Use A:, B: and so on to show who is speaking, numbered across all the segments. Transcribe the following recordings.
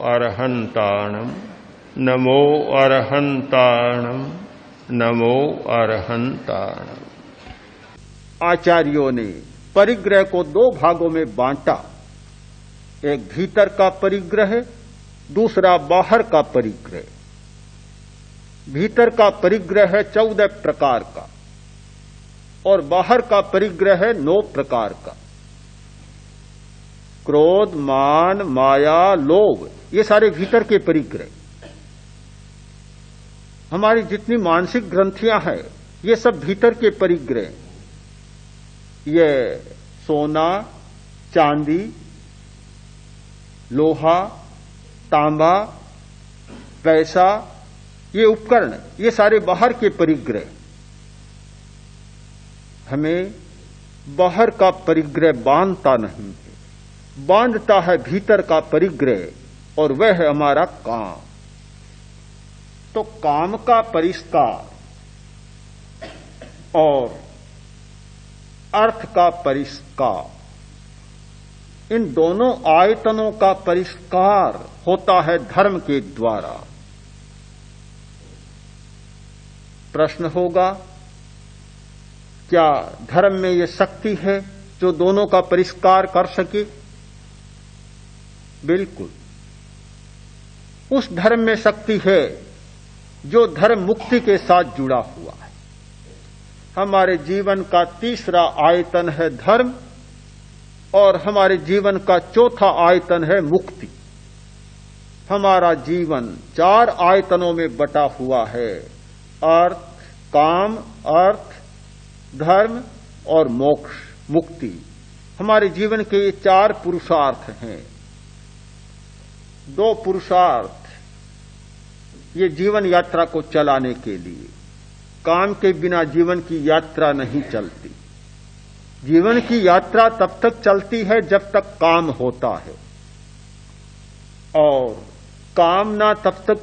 A: अरहंताणम नमो अरहंताणम नमो अरहंताणम।
B: आचार्यों ने परिग्रह को दो भागों में बांटा, एक भीतर का परिग्रह, दूसरा बाहर का परिग्रह। भीतर का परिग्रह है 14 प्रकार का और बाहर का परिग्रह है 9 प्रकार का। क्रोध, मान, माया, लोभ, ये सारे भीतर के परिग्रह। हमारी जितनी मानसिक ग्रंथियां हैं ये सब भीतर के परिग्रह। ये सोना, चांदी, लोहा, तांबा, पैसा, ये उपकरण, ये सारे बाहर के परिग्रह। हमें बाहर का परिग्रह बांधता नहीं है, बांधता है भीतर का परिग्रह, और वह है हमारा काम। तो काम का परिष्कार और अर्थ का परिष्कार, इन दोनों आयतनों का परिष्कार होता है धर्म के द्वारा। प्रश्न होगा, क्या धर्म में यह शक्ति है जो दोनों का परिष्कार कर सके? बिल्कुल, उस धर्म में शक्ति है जो धर्म मुक्ति के साथ जुड़ा हुआ है। हमारे जीवन का तीसरा आयतन है धर्म और हमारे जीवन का चौथा आयतन है मुक्ति। हमारा जीवन 4 आयतनों में बटा हुआ है, अर्थ, काम, अर्थ, धर्म और मोक्ष, मुक्ति। हमारे जीवन के ये 4 पुरुषार्थ हैं। 2 पुरुषार्थ ये जीवन यात्रा को चलाने के लिए। काम के बिना जीवन की यात्रा नहीं चलती। जीवन की यात्रा तब तक चलती है जब तक काम होता है, और कामना तब तक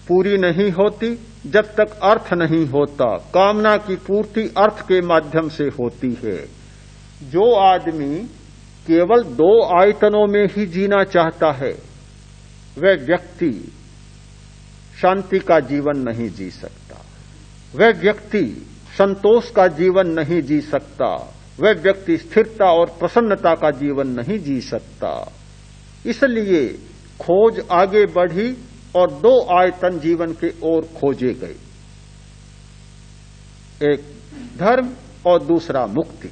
B: पूरी नहीं होती जब तक अर्थ नहीं होता। कामना की पूर्ति अर्थ के माध्यम से होती है। जो आदमी केवल 2 आयतनों में ही जीना चाहता है, वह व्यक्ति शांति का जीवन नहीं जी सकता, वह व्यक्ति संतोष का जीवन नहीं जी सकता, वह व्यक्ति स्थिरता और प्रसन्नता का जीवन नहीं जी सकता। इसलिए खोज आगे बढ़ी और 2 आयतन जीवन के ओर खोजे गए, एक धर्म और दूसरा मुक्ति।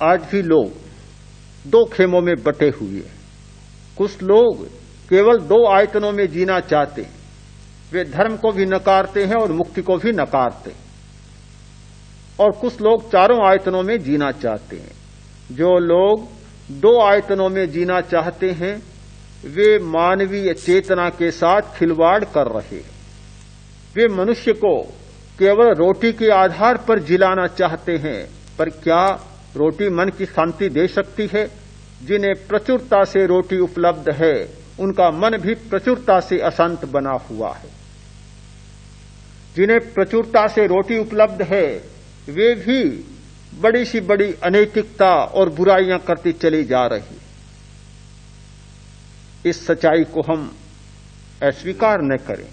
B: आज भी लोग 2 खेमों में बटे हुए हैं। कुछ लोग केवल 2 आयतनों में जीना चाहते हैं, वे धर्म को भी नकारते हैं और मुक्ति को भी नकारते हैं। और कुछ लोग 4 आयतनों में जीना चाहते हैं। जो लोग 2 आयतनों में जीना चाहते हैं वे मानवीय चेतना के साथ खिलवाड़ कर रहे हैं। वे मनुष्य को केवल रोटी के आधार पर जिलाना चाहते हैं, पर क्या रोटी मन की शांति दे सकती है? जिन्हें प्रचुरता से रोटी उपलब्ध है उनका मन भी प्रचुरता से अशांत बना हुआ है। जिन्हें प्रचुरता से रोटी उपलब्ध है वे भी बड़ी सी बड़ी अनैतिकता और बुराइयां करती चली जा रही। इस सच्चाई को हम अस्वीकार न करें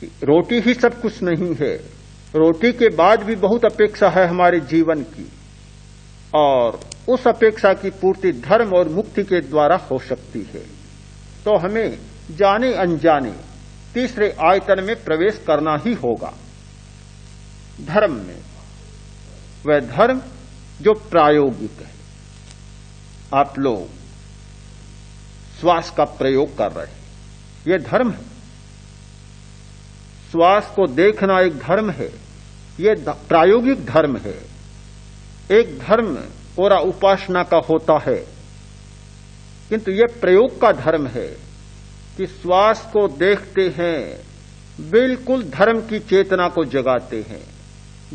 B: कि रोटी ही सब कुछ नहीं है। रोटी के बाद भी बहुत अपेक्षा है हमारे जीवन की, और उस अपेक्षा की पूर्ति धर्म और मुक्ति के द्वारा हो सकती है। तो हमें जाने अनजाने तीसरे आयतन में प्रवेश करना ही होगा, धर्म में। वह धर्म जो प्रायोगिक है। आप लोग श्वास का प्रयोग कर रहे हैं, यह धर्म है। श्वास को देखना एक धर्म है, यह प्रायोगिक धर्म है। एक धर्म पूरा उपासना का होता है, किंतु यह प्रयोग का धर्म है कि श्वास को देखते हैं, बिल्कुल धर्म की चेतना को जगाते हैं।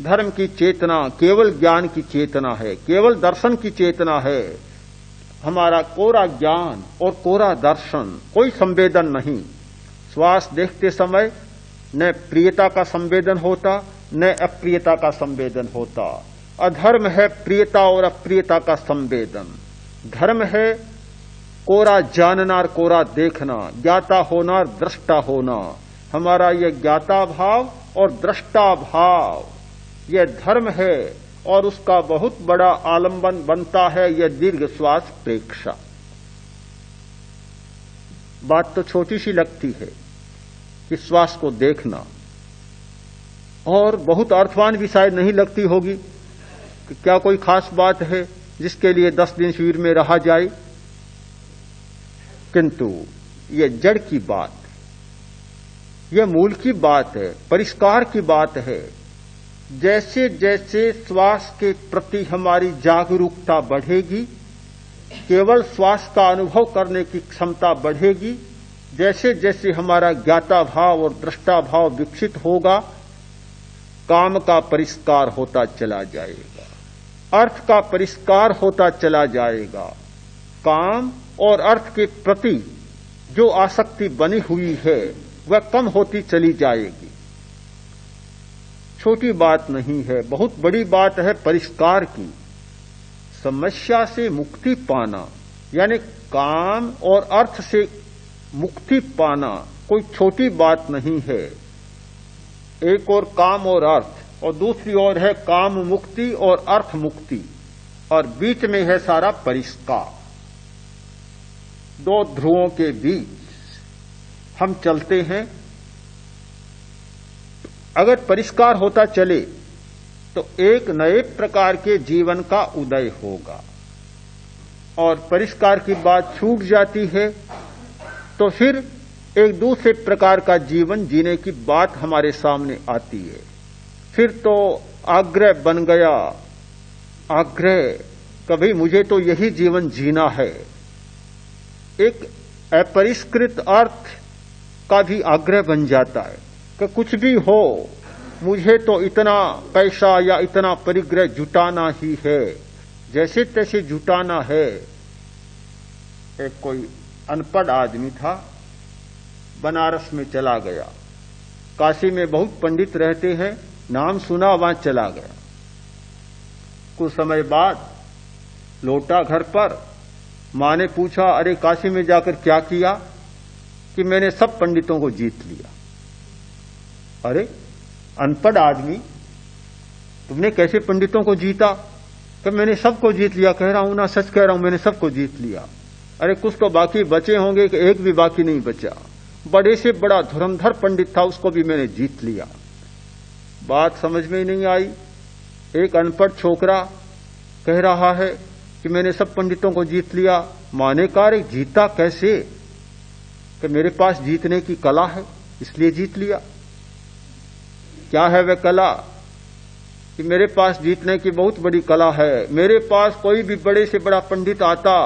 B: धर्म की चेतना केवल ज्ञान की चेतना है, केवल दर्शन की चेतना है। हमारा कोरा ज्ञान और कोरा दर्शन, कोई संवेदन नहीं। श्वास देखते समय न प्रियता का संवेदन होता, न अप्रियता का संवेदन होता। अधर्म है प्रियता और अप्रियता का संवेदन। धर्म है कोरा जानना और कोरा देखना, ज्ञाता होना और दृष्टा होना। हमारा यह ज्ञाता भाव और दृष्टा भाव यह धर्म है और उसका बहुत बड़ा आलंबन बनता है यह दीर्घ श्वास प्रेक्षा। बात तो छोटी सी लगती है कि श्वास को देखना, और बहुत अर्थवान भी शायद नहीं लगती होगी कि क्या कोई खास बात है जिसके लिए 10 दिन शिविर में रहा जाए, किंतु यह जड़ की बात, यह मूल की बात है, परिष्कार की बात है। जैसे जैसे श्वास के प्रति हमारी जागरूकता बढ़ेगी, केवल श्वास का अनुभव करने की क्षमता बढ़ेगी, जैसे जैसे हमारा ज्ञाता भाव और दृष्टा भाव विकसित होगा, काम का परिष्कार होता चला जाएगा, अर्थ का परिष्कार होता चला जाएगा। काम और अर्थ के प्रति जो आसक्ति बनी हुई है वह कम होती चली जाएगी। छोटी बात नहीं है, बहुत बड़ी बात है परिष्कार की। समस्या से मुक्ति पाना यानी काम और अर्थ से मुक्ति पाना कोई छोटी बात नहीं है। एक और काम और अर्थ और दूसरी ओर है काम मुक्ति और अर्थ मुक्ति, और बीच में है सारा परिष्कार। दो ध्रुवों के बीच हम चलते हैं। अगर परिष्कार होता चले तो एक नए प्रकार के जीवन का उदय होगा, और परिष्कार की बात छूट जाती है तो फिर एक दूसरे प्रकार का जीवन जीने की बात हमारे सामने आती है। फिर तो आग्रह बन गया, आग्रह कभी मुझे तो यही जीवन जीना है। एक अपरिष्कृत अर्थ का भी आग्रह बन जाता है कि कुछ भी हो मुझे तो इतना पैसा या इतना परिग्रह जुटाना ही है, जैसे तैसे जुटाना है। एक कोई अनपढ़ आदमी था, बनारस में चला गया। काशी में बहुत पंडित रहते हैं, नाम सुना, वहां चला गया। कुछ समय बाद लौटा घर पर। मां ने पूछा, अरे काशी में जाकर क्या किया? कि मैंने सब पंडितों को जीत लिया। अरे अनपढ़ आदमी, तुमने कैसे पंडितों को जीता? कि मैंने सबको जीत लिया। कह रहा हूं ना, सच कह रहा हूं, मैंने सबको जीत लिया। अरे कुछ तो बाकी बचे होंगे कि एक भी बाकी नहीं बचा। बड़े से बड़ा धुरंधर पंडित था, उसको भी मैंने जीत लिया। बात समझ में ही नहीं आई। एक अनपढ़ छोकरा कह रहा है कि मैंने सब पंडितों को जीत लिया। माने कहा, जीता कैसे? कि मेरे पास जीतने की कला है इसलिए जीत लिया। क्या है वह कला? कि मेरे पास जीतने की बहुत बड़ी कला है। मेरे पास कोई भी बड़े से बड़ा पंडित आता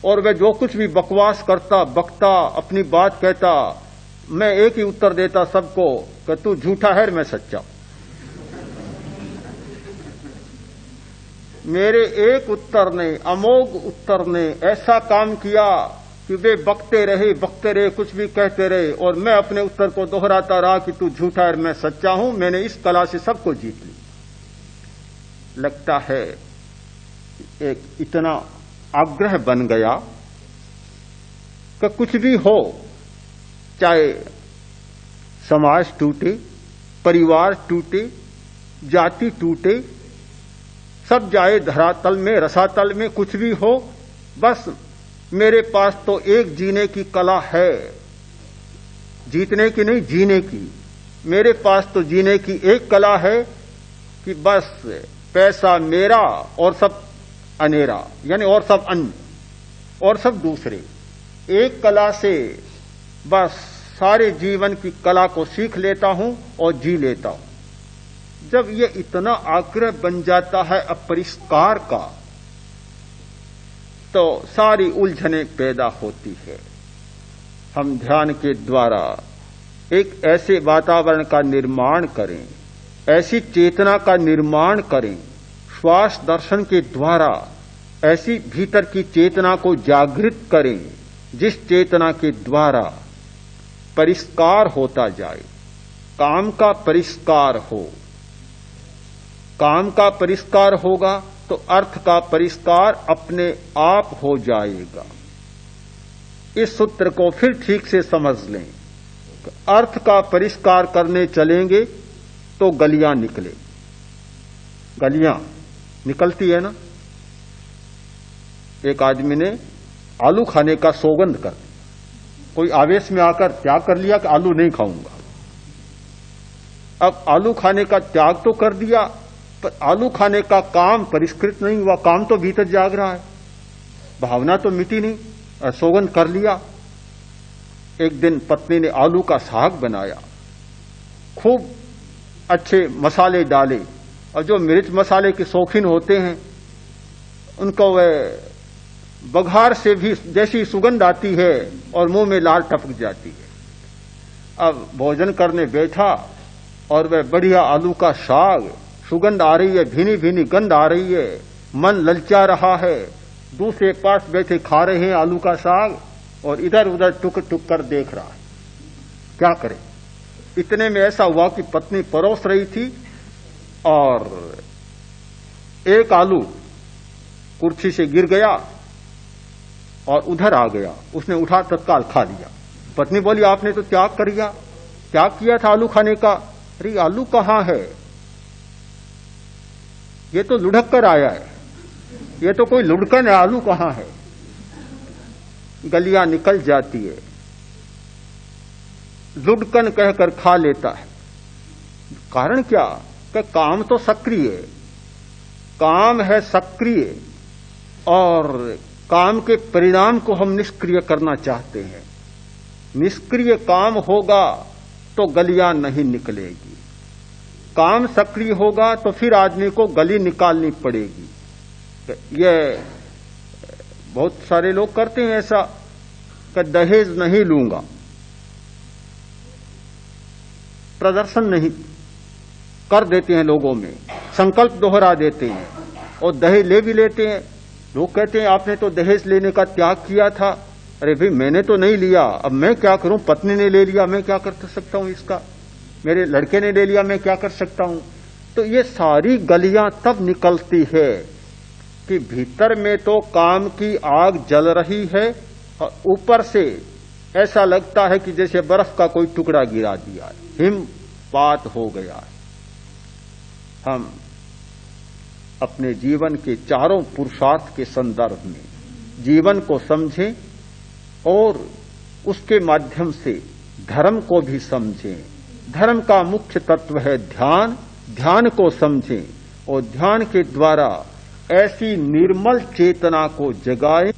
B: और वह जो कुछ भी बकवास करता, बकता, अपनी बात कहता, मैं एक ही उत्तर देता सबको कि तू झूठा है, मैं सच्चा। मेरे एक उत्तर ने, अमोघ उत्तर ने ऐसा काम किया कि वे बकते रहे, कुछ भी कहते रहे, और मैं अपने उत्तर को दोहराता रहा कि तू झूठा है, मैं सच्चा हूं। मैंने इस कला से सबको जीत ली। लगता है एक इतना आग्रह बन गया कि कुछ भी हो, चाहे समाज टूटे, परिवार टूटे, जाति टूटे, सब जाए धरातल में, रसातल में, कुछ भी हो, बस मेरे पास तो एक जीने की कला है। जीतने की नहीं, जीने की। मेरे पास तो जीने की एक कला है कि बस पैसा मेरा और सब अनेरा, यानी और सब अन्य और सब दूसरे। एक कला से बस सारे जीवन की कला को सीख लेता हूं और जी लेता हूं। जब ये इतना आग्रह बन जाता है अपरिष्कार का, तो सारी उलझने पैदा होती है। हम ध्यान के द्वारा एक ऐसे वातावरण का निर्माण करें, ऐसी चेतना का निर्माण करें, श्वास दर्शन के द्वारा ऐसी भीतर की चेतना को जागृत करें, जिस चेतना के द्वारा परिष्कार होता जाए, काम का परिष्कार हो। काम का परिष्कार होगा तो अर्थ का परिष्कार अपने आप हो जाएगा। इस सूत्र को फिर ठीक से समझ लें। अर्थ का परिष्कार करने चलेंगे तो गलियां निकले। गलियां निकलती है ना। एक आदमी ने आलू खाने का सौगंध कर दिया, कोई आवेश में आकर त्याग कर लिया कि आलू नहीं खाऊंगा। अब आलू खाने का त्याग तो कर दिया, पर आलू खाने का काम परिष्कृत नहीं हुआ। काम तो भीतर जाग रहा है, भावना तो मिटी नहीं, और सौगंध कर लिया। एक दिन पत्नी ने आलू का साग बनाया, खूब अच्छे मसाले डाले, और जो मिर्च मसाले के शौकीन होते हैं उनको वह बघार से भी जैसी सुगंध आती है और मुंह में लाल टपक जाती है। अब भोजन करने बैठा और वह बढ़िया आलू का साग, सुगंध आ रही है, भीनी भीनी गंध आ रही है, मन ललचा रहा है। दूसरे पास बैठे खा रहे हैं आलू का साग और इधर उधर टुक टुक कर देख रहा है, क्या करे। इतने में ऐसा हुआ कि पत्नी परोस रही थी और एक आलू कुर्सी से गिर गया और उधर आ गया। उसने उठा तत्काल खा लिया। पत्नी बोली, आपने तो त्याग कर दिया, त्याग किया था आलू खाने का। अरे आलू कहां है, ये तो लुढ़क कर आया है, ये तो कोई लुढ़कन है, आलू कहां है। गलियां निकल जाती है, लुढ़कन कहकर खा लेता है। कारण क्या कि काम तो सक्रिय है, काम है सक्रिय, और काम के परिणाम को हम निष्क्रिय करना चाहते हैं। निष्क्रिय काम होगा तो गलियां नहीं निकलेगी, काम सक्रिय होगा तो फिर आदमी को गली निकालनी पड़ेगी। ये बहुत सारे लोग करते हैं ऐसा कि दहेज नहीं लूंगा, प्रदर्शन नहीं कर देते हैं, लोगों में संकल्प दोहरा देते हैं और दहेज ले भी लेते हैं। लोग कहते हैं आपने तो दहेज लेने का त्याग किया था। अरे भाई मैंने तो नहीं लिया, अब मैं क्या करूं, पत्नी ने ले लिया, मैं क्या कर सकता हूं इसका, मेरे लड़के ने ले लिया, मैं क्या कर सकता हूं। तो ये सारी गलियां तब निकलती है कि भीतर में तो काम की आग जल रही है और ऊपर से ऐसा लगता है कि जैसे बर्फ का कोई टुकड़ा गिरा दिया है, हिमपात हो गया है। हम अपने जीवन के चारों पुरुषार्थ के संदर्भ में जीवन को समझें और उसके माध्यम से धर्म को भी समझें। धर्म का मुख्य तत्व है ध्यान, ध्यान को समझें और ध्यान के द्वारा ऐसी निर्मल चेतना को जगाएं